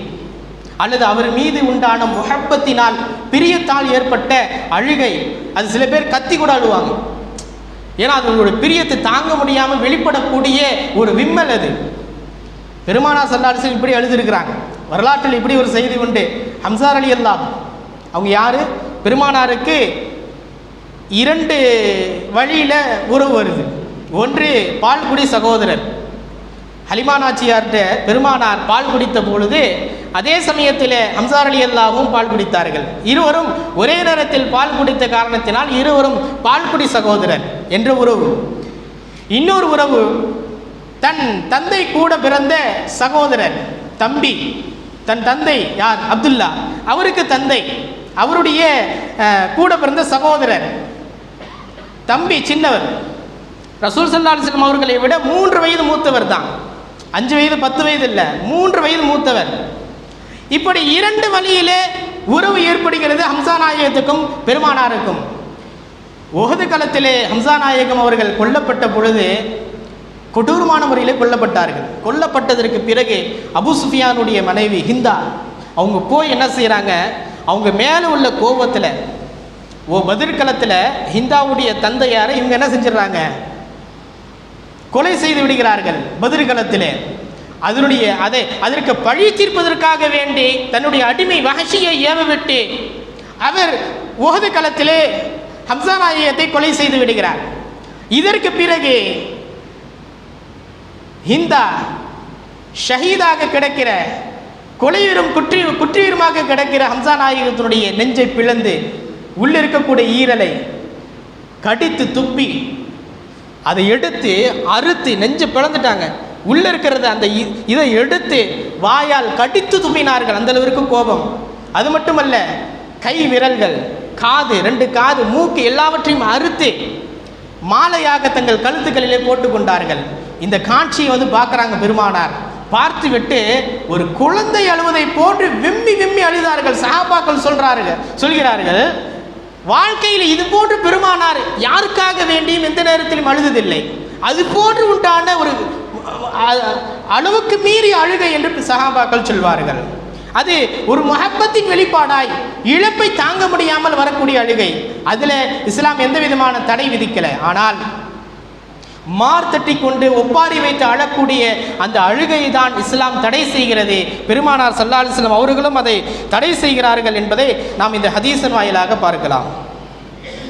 A: அல்லது அவர் மீது உண்டான முஹப்பத்தினால், பிரியத்தால் ஏற்பட்ட அழுகை, அது சில பேர் கத்தி கூட அழுவாங்க. ஏன்னா அதனுடைய பிரியத்தை தாங்க முடியாமல் வெளிப்படக்கூடிய ஒரு விம்மல் அது. பெருமானார் ஸல்லல்லாஹு அலைஹி வஸல்லம் இப்படி அழுதுருக்கிறாங்க. வரலாற்றில் இப்படி ஒரு செய்தி உண்டு. ஹம்ஸா ரலியல்லாஹு அவங்க யாரு? பெருமானாருக்கு 2 வழியில் உறவு வருது. ஒன்று பால்குடி சகோதரர். ஹலிமா நாச்சியார்கிட்ட பெருமானார் பால் குடித்த பொழுது அதே சமயத்தில் ஹம்ஸா ரலியல்லாஹுவும் பால் குடித்தார்கள். இருவரும் ஒரே நேரத்தில் பால் குடித்த காரணத்தினால் இருவரும் பால்குடி சகோதரர் என்ற உறவு. இன்னொரு உறவு, தன் தந்தை கூட பிறந்த சகோதரர், தம்பி, தன் தந்தை யார்? அப்துல்லா, அவருக்கு தந்தை, அவருடைய கூட பிறந்த சகோதரர், தம்பி சின்னவர். ரசூல் ஸல்லல்லாஹு அலைஹி வஸல்லம் அவர்களை விட 3 வயது மூத்தவர் தான். 5 வயது 10 வயது இல்லை, 3 வயது மூத்தவர். இப்படி 2 வழியிலே உறவு ஏற்படுகிறது ஹம்ஸா நாயகத்துக்கும் பெருமானாருக்கும். உஹது களத்திலே ஹம்ஸா நாயகம் அவர்கள் கொல்லப்பட்ட பொழுது கொடூரமான முறையில் கொல்லப்பட்டார்கள். கொல்லப்பட்டதற்கு பிறகு அபு சுஃபியானுடைய மனைவி ஹிந்தா அவங்க போய் என்ன செய்கிறாங்க, அவங்க மேலே உள்ள கோபத்தில் பத்ர் களத்தில் ஹிந்தாவுடைய தந்தையாரை இவங்க என்ன செஞ்சிடறாங்க, கொலை செய்து விடுகிறார்கள் பத்ர் களத்திலே. அதற்கு பழி தீர்ப்பதற்காக வேண்டி தன்னுடைய அடிமை வஹஷியை ஏவவிட்டு அவர் உஹது களத்திலே ஹம்ஸா நாயகத்தை கொலை செய்து விடுகிறார். இதற்கு பிறகு ஹிந்தா ஷஹீதாக கிடக்கிற, கொலையுறும் குற்றியுருமாக கிடக்கிற ஹம்ஸா நாயகத்தினுடைய நெஞ்சை பிளந்து உள்ளிருக்கக்கூடிய ஈரலை கடித்து துப்பி அதை எடுத்து அறுத்து நெஞ்சு பிளந்துட்டாங்க. உள்ள இருக்கிறது அந்த இதை எடுத்து வாயால் கடித்து துப்பினார்கள். அந்த அளவிற்கு கோபம். அது மட்டுமல்ல, கை விரல்கள், காது, 2 காது, மூக்கு எல்லாவற்றையும் அறுத்து மாலையாக தங்கள் கழுத்துக்களிலே போட்டு கொண்டார்கள். இந்த காட்சியை பார்க்குறாங்க பெருமானார். பார்த்து விட்டு ஒரு குழந்தை அழுவதை போன்று விம்மி விம்மி அழுதார்கள். சஹாபாக்கள் சொல்கிறார்கள், வாழ்க்கையில் இது போன்று பெருமானார் யாருக்காக வேண்டியும் எந்த நேரத்திலும் அழுததில்லை. அது போன்று உண்டான ஒரு அளவுக்கு மீறி அழுகை என்று சஹாபாக்கள் சொல்வார்கள். அது ஒரு முஹப்பத்தின் வெளிப்பாடாய் இழப்பை தாங்க முடியாமல் வரக்கூடிய அழுகை. அதில் இஸ்லாம் எந்த விதமான தடை விதிக்கலை. ஆனால் மார்த்தட்டி கொண்டு ஒப்பாரி வைத்து அழக்கூடிய அந்த அழுகையை தான் இஸ்லாம் தடை செய்கிறது. பெருமானார் ஸல்லல்லாஹு அலைஹி வஸல்லம் அவர்களும் அதை தடை செய்கிறார்கள் என்பதை நாம் இந்த ஹதீஸின் வாயிலாக பார்க்கலாம்.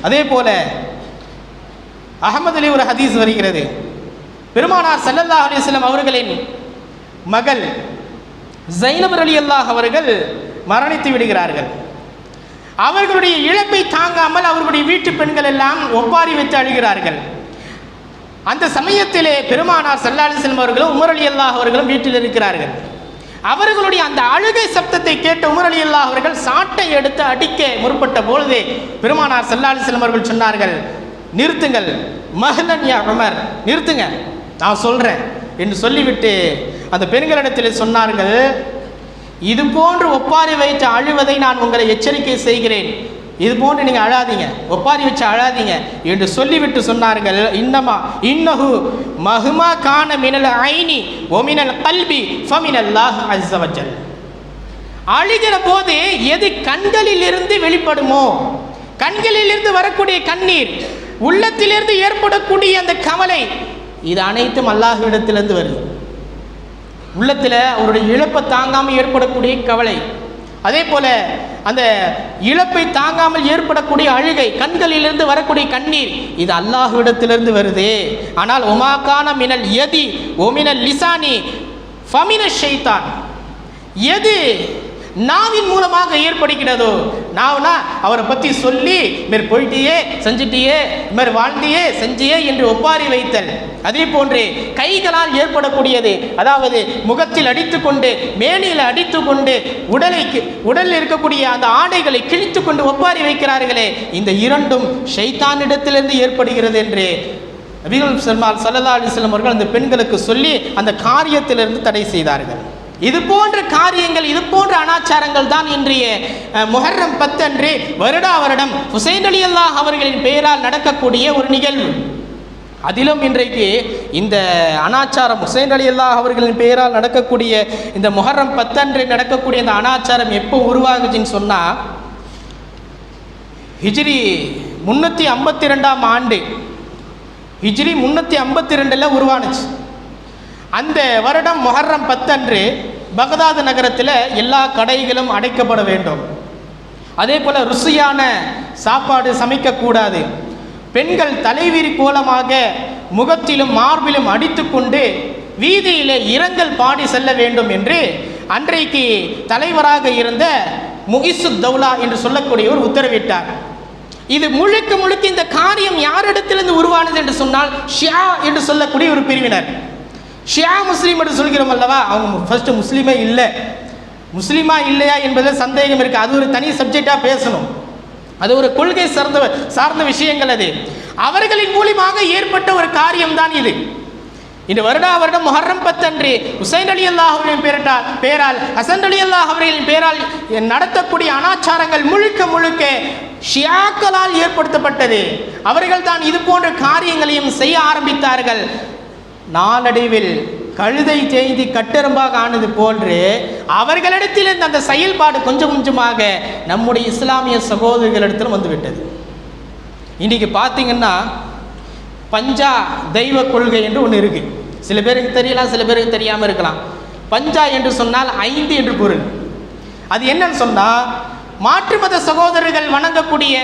A: அதே போல அஹ்மதிலே ஒரு ஹதீஸ் வருகிறது. பெருமானார் ஸல்லல்லாஹு அலைஹி வஸல்லம் அவர்களின் மகள் ஸைனப் ரலியல்லாஹு அவர்கள் மரணித்து விடுகிறார்கள். அவர்களுடைய இழப்பை தாங்காமல் அவர்களுடைய வீட்டு பெண்கள் எல்லாம் ஒப்பாரி வைத்து அழுகிறார்கள். அந்த சமயத்திலே பெருமானார் ஸல்லல்லாஹு அலைஹி வஸல்லம் அவர்களும் உமர் ரலியல்லாஹு அவர்களும் வீட்டில் இருக்கிறார்கள். அவர்களுடைய அந்த அழுகை சப்தத்தை கேட்ட உமர் ரலியல்லாஹு அவர்கள் சாட்டை எடுத்து அடிக்க முற்பட்ட பொழுது பெருமானார் ஸல்லல்லாஹு அலைஹி வஸல்லம் அவர்கள் சொன்னார்கள், நிறுத்துங்கள், மஹ்லன் யா உமர், நிறுத்துங்க, நான் சொல்கிறேன் என்று சொல்லிவிட்டு அந்த பெண்களிடத்தில் சொன்னார்கள், இது போன்று ஒப்பாரி வைத்து அழுவதை நான் உங்களை எச்சரிக்கை செய்கிறேன், இது போன்று நீங்கள் அழாதீங்க, ஒப்பாரி வச்சு அழாதீங்க என்று சொல்லிவிட்டு சொன்னார்கள், இன்னஹு மஹ்மா கான மினல் ஐனி வ மினல் கல்பி ஃபமினல்லாஹ் அஸ்ஸ வஜல். அழுகிற போது எது கண்களிலிருந்து வெளிப்படுமோ, கண்களிலிருந்து வரக்கூடிய கண்ணீர், உள்ளத்திலிருந்து ஏற்படக்கூடிய அந்த கவலை, இது அனைத்தும் அல்லாஹ்விடத்திலிருந்து வருது. உள்ளத்தில் அவருடைய இழப்பை தாங்காமல் ஏற்படக்கூடிய கவலை, அதே போல அந்த இழப்பை தாங்காமல் ஏற்படக்கூடிய அழுகை, கண்களிலிருந்து வரக்கூடிய கண்ணீர், இது அல்லாஹ்விடத்திலிருந்து வருது. ஆனால் ஒமாக்கான மினல் யதி ஒமினல் லிசானி ஃபமின ஷைத்தான், எது நாவின் மூலமாக ஏற்படுகிறதோ, நாவ்னா அவரை பற்றி சொல்லி மேற் போயிட்டியே செஞ்சிட்டியே, மேற் வாழ்ந்தியே செஞ்சியே என்று ஒப்பாரி வைத்தல். அதே போன்று கைகளால் ஏற்படக்கூடியது, அதாவது முகத்தில் அடித்துக்கொண்டு, மேனியில் அடித்துக்கொண்டு, உடலில் இருக்கக்கூடிய அந்த ஆடைகளை கிழித்து கொண்டு ஒப்பாரி வைக்கிறார்களே, இந்த இரண்டும் ஷைத்தானிடத்திலிருந்து ஏற்படுகிறது என்று நபிகள் ஸல்லல்லாஹு அலைஹி வஸல்லம் அவர்கள் அந்த பெண்களுக்கு சொல்லி அந்த காரியத்திலிருந்து தடை செய்தார்கள். இது போன்ற காரியங்கள், இது போன்ற அனாச்சாரங்கள் தான் இன்றைய முஹர்ரம் 10 அன்று வருடா வருடம் ஹுசைன் ரலியல்லாஹு அவர்களின் பெயரால் நடக்கக்கூடிய ஒரு நிகழ்வு. அதிலும் இன்றைக்கு இந்த அனாச்சாரம், ஹுசைன் ரலியல்லாஹு அவர்களின் பெயரால் நடக்கக்கூடிய இந்த முஹர்ரம் 10 அன்று நடக்கக்கூடிய இந்த அனாச்சாரம் எப்போ உருவாகுச்சுன்னு சொன்னால், ஹிஜ்ரி 352ஆம் ஆண்டு, ஹிஜ்ரி 352 உருவானுச்சு. அந்த வருடம் முஹர்ரம் 10 அன்று பகதாது நகரத்தில் எல்லா கடைகளும் அடைக்கப்பட வேண்டும். அதே போல் ருசியான சாப்பாடு சமைக்கக்கூடாது. பெண்கள் தலைவிரி கோலமாக முகத்திலும் மார்பிலும் அடித்து கொண்டு வீதியிலே இரங்கல் பாடி செல்ல வேண்டும் என்று அன்றைக்கு தலைவராக இருந்த முகிசுத் தௌலா என்று சொல்லக்கூடியவர் உத்தரவிட்டார். இது முழுக்க முழுக்க இந்த காரியம் யாரிடத்திலிருந்து உருவானது என்று சொன்னால், ஷியா என்று சொல்லக்கூடிய ஒரு பிரிவினர். ஷியா முஸ்லீம் என்று சொல்கிறோம் அல்லவா, அவங்க ஃபர்ஸ்ட் முஸ்லீமே இல்லை. முஸ்லீமா இல்லையா என்பதில் சந்தேகம் இருக்குது. அது ஒரு தனி சப்ஜெக்டாக பேசணும். அது ஒரு கொள்கை சார்ந்த விஷயங்கள். அது அவர்களின் மூலமாக ஏற்பட்ட ஒரு காரியம்தான் இது. இந்த வருடம் முஹர்ரம் 10 அன்று ஹுசைன் ரலியல்லாஹு அவர்களின் பேரால் ஹசன் ரலியல்லாஹு அவர்களின் பேரால் நடத்தக்கூடிய அனாச்சாரங்கள் முழுக்க முழுக்க ஷியாக்களால் ஏற்படுத்தப்பட்டது. அவர்கள் தான் இது போன்ற காரியங்களையும் செய்ய ஆரம்பித்தார்கள். நாளடைவில் கழுதை தேய்தி கட்டெரும்பாக ஆனது போன்று அவர்களிடத்தில் அந்த செயல்பாடு கொஞ்சம் கொஞ்சமாக நம்முடைய இஸ்லாமிய சகோதரர்களிடத்தில் வந்துவிட்டது. இன்றைக்கி பார்த்தீங்கன்னா பஞ்சா தெய்வ கொள்கை என்று ஒன்று இருக்குது. சில பேருக்கு தெரியலாம், சில பேருக்கு தெரியாமல் இருக்கலாம். பஞ்சா என்று சொன்னால் 5 என்று பொருள். அது என்னன்னு சொன்னால், மாற்று மத சகோதரர்கள் வணங்கக்கூடிய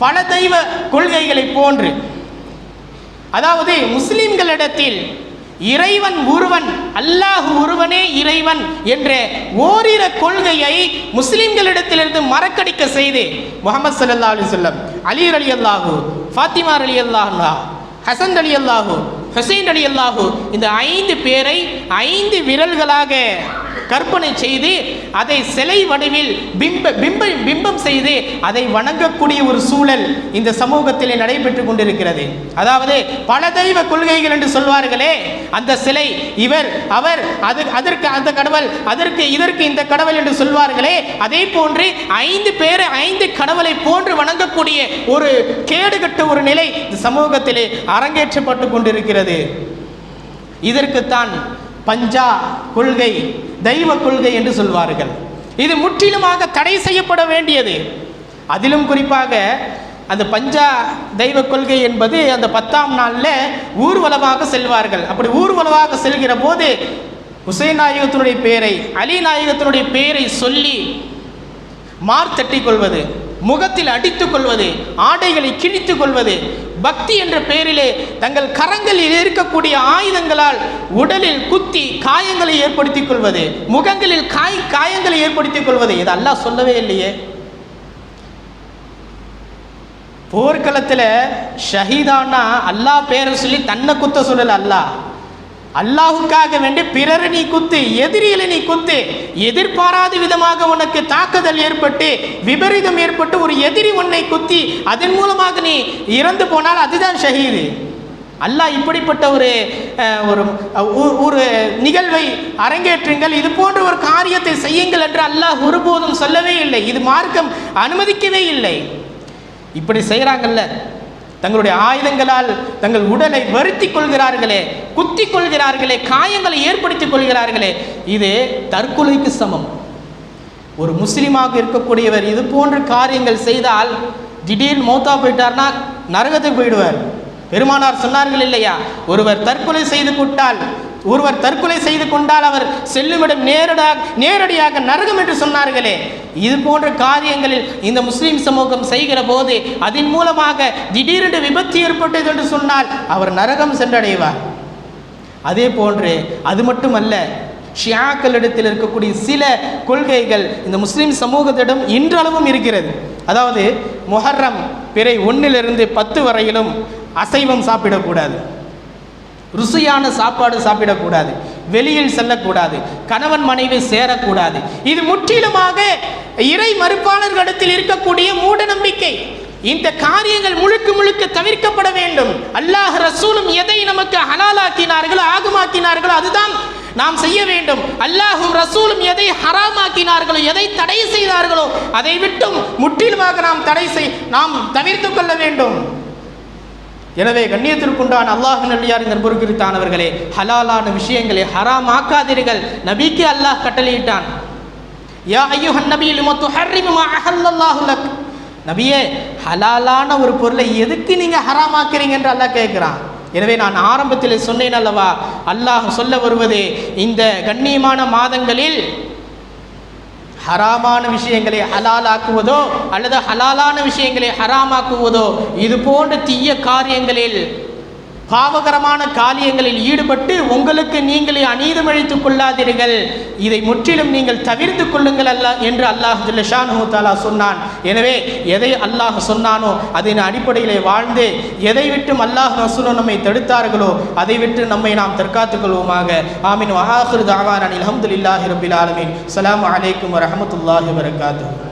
A: பல தெய்வ கொள்கைகளை போன்று, அதாவது முஸ்லிம்களிடத்தில் இறைவன் ஒருவன், அல்லாஹ் ஒருவனே இறைவன் என்ற ஓரிர கொள்கையை முஸ்லிம்களிடத்திலிருந்து மறக்கடிக்க செய்து முஹம்மது ஸல்லல்லாஹு அலைஹி வஸல்லம், அலி ரலியல்லாஹு, ஃபாத்திமா ரலியல்லாஹு, ஹசன் ரலியல்லாஹு, ஹுசைன் ரலியல்லாஹு, இந்த 5 பேரை 5 விரல்களாக கற்பனை செய்து அதை சிலை வடிவில் பிம்பம் செய்து அதை வணங்கக்கூடிய ஒரு சூழல் இந்த சமூகத்திலே நடைபெற்று கொண்டிருக்கிறது. அதாவது பல தெய்வ கொள்கைகள் என்று சொல்வார்களே, அந்த சிலை இவர் அவர், அதற்கு அந்த கடவுள், அதற்கு இதற்கு இந்த கடவுள் என்று சொல்வார்களே, அதே போன்று 5 பேரை 5 கடவுளை போன்று வணங்கக்கூடிய ஒரு கேடுகட்ட ஒரு நிலை இந்த சமூகத்திலே அரங்கேற்றப்பட்டு கொண்டிருக்கிறது. இதற்குத்தான் பஞ்சா கொள்கை, தெய்வ கொள்கை என்று சொல்வார்கள். இது முற்றிலுமாக தடை செய்யப்பட வேண்டியது. அதிலும் குறிப்பாக அந்த பஞ்சா தெய்வ கொள்கை என்பது அந்த 10ஆம் நாளில் ஊர்வலமாக செல்வார்கள். அப்படி ஊர்வலமாக செல்கிற போது ஹுசைன் நாயகத்தினுடைய பெயரை, அலி நாயகத்தினுடைய பெயரை சொல்லி மார்த்தட்டி கொள்வது, முகத்தில் அடித்துக் கொள்வது, ஆடைகளை கிழித்துக் கொள்வது, பக்தி என்ற பெயரிலே தங்கள் கரங்களில் இருக்கக்கூடிய ஆயுதங்களால் உடலில் குத்தி காயங்களை ஏற்படுத்திக் கொள்வது, முகங்களில் காயங்களை ஏற்படுத்திக் கொள்வது. இது அல்லாஹ் சொல்லவே இல்லையே. போர்க்களத்தில் ஷஹீதானா அல்லாஹ் பேரை சொல்லி தன்னை குத்த சொல்லல. அல்லாஹுக்காக வேண்டி பிறரை நீ குத்து, எதிரிகளை நீ குத்து, எதிர்பாராத விதமாக உனக்கு தாக்குதல் ஏற்பட்டு விபரீதம் ஏற்பட்டு ஒரு எதிரி உன்னை குத்தி அதன் மூலமாக நீ இறந்து போனால் அதுதான் ஷஹீது. அல்லாஹ் இப்படிப்பட்ட ஒரு நிகழ்வை அரங்கேற்றுங்கள், இது போன்ற ஒரு காரியத்தை செய்யுங்கள் என்று அல்லாஹ் ஒருபோதும் சொல்லவே இல்லை. இது மார்க்கம் அனுமதிக்கவே இல்லை. இப்படி செய்கிறாங்கல்ல, தங்களுடைய ஆயுதங்களால் தங்கள் உடலை வருத்தி கொள்கிறார்களே, குத்தி கொள்கிறார்களே, காயங்களை ஏற்படுத்திக் கொள்கிறார்களே, இது தற்கொலைக்கு சமம். ஒரு முஸ்லீமாக இருக்கக்கூடியவர் இது போன்ற காரியங்கள் செய்தால் திடீர்னு மௌத்தா போயிட்டார்னா நரகத்துக்கு போயிடுவார். பெருமானார் சொன்னார்கள் இல்லையா, ஒருவர் தற்கொலை செய்து கொண்டால் அவர் செல்லுமிடம் நேரடியாக நரகம் என்று சொன்னார்களே. இது போன்ற காரியங்களில் இந்த முஸ்லீம் சமூகம் செய்கிற போது அதன் மூலமாக திடீரென்று விபத்து ஏற்பட்டது என்று சொன்னால் அவர் நரகம் சென்றடைவார். அதே போன்று அது மட்டுமல்ல, ஷியாக்களிடத்தில் இருக்கக்கூடிய சில கொள்கைகள் இந்த முஸ்லீம் சமூகத்திடம் இன்றளவும் இருக்கிறது. அதாவது முஹர்ரம் பிறை 1 to 10 வரையிலும் அசைவம் சாப்பிடக்கூடாது, ருசியான சாப்பாடு சாப்பிடக்கூடாது, வெளியில் செல்லக்கூடாது, கணவன் மனைவி சேரக்கூடாது. இது முற்றிலுமாக இறை மறுப்பாளர்களிடத்தில் இருக்கக்கூடிய மூட நம்பிக்கை. இந்த காரியங்கள் முழுக்க முழுக்க தவிர்க்கப்பட வேண்டும். அல்லாஹ் ரசூலும் எதை நமக்கு ஹலாலாக்கினார்களோ ஆகமாக்கினார்களோ அதுதான் நாம் செய்ய வேண்டும். அல்லாஹும் ரசூலும் எதை ஹராமாக்கினார்களோ எதை தடை செய்தார்களோ அதை விட்டும் முற்றிலுமாக நாம் தவிர்த்து கொள்ள வேண்டும். எனவே கண்ணியத்திற்குண்டான அல்லாஹ்வின் நல்லடியாரின் நண்பர்களுக்கானவர்களே, ஹலாலான விஷயங்களை ஹராம் ஆக்காதீர்கள். நபிக்கு அல்லாஹ் கட்டளையிட்டான், யா அய்யுஹன் நபி லிமா துஹர்ரிமு மா அஹல்லல்லாஹு லக். நபியே, ஹலாலான ஒரு பொருளை எதுக்கு நீங்க ஹராமாக்குறீங்க என்று அல்லாஹ் கேட்கிறான். எனவே நான் ஆரம்பத்தில் சொன்னேன் அல்லவா, அல்லாஹ் சொல்ல வருவது இந்த கண்ணியமான மாதங்களில் ஹராமான விஷயங்களை ஹலாலாக்குவதோ அல்லது ஹலாலான விஷயங்களை ஹராமாக்குவதோ இது போன்ற தீய காரியங்களில் பாவகரமான காரியங்களில் ஈடுபட்டு உங்களுக்கு நீங்களே அநீதமழித்துக் கொள்ளாதீர்கள், இதை முற்றிலும் நீங்கள் தவிர்த்து கொள்ளுங்கள் என்று அல்லாஹ் ஜல்ல ஷானுஹு தஆலா சொன்னான். எனவே எதை அல்லாஹ் சொன்னானோ அதன் அடிப்படையிலே வாழ்ந்து எதை விட்டும் அல்லாஹ் ரசூலும் நம்மை தடுத்தார்களோ அதை விட்டு நம்மை நாம் தற்காத்துக் கொள்வோமாக. ஆமீன். வ ஆகிரு தஅவானா அல்ஹம்துலில்லாஹி ரப்பில் ஆலமீன். ஸலாமு அலைக்கும் வ ரஹ்மத்துல்லாஹி வ பரகாத்துஹு.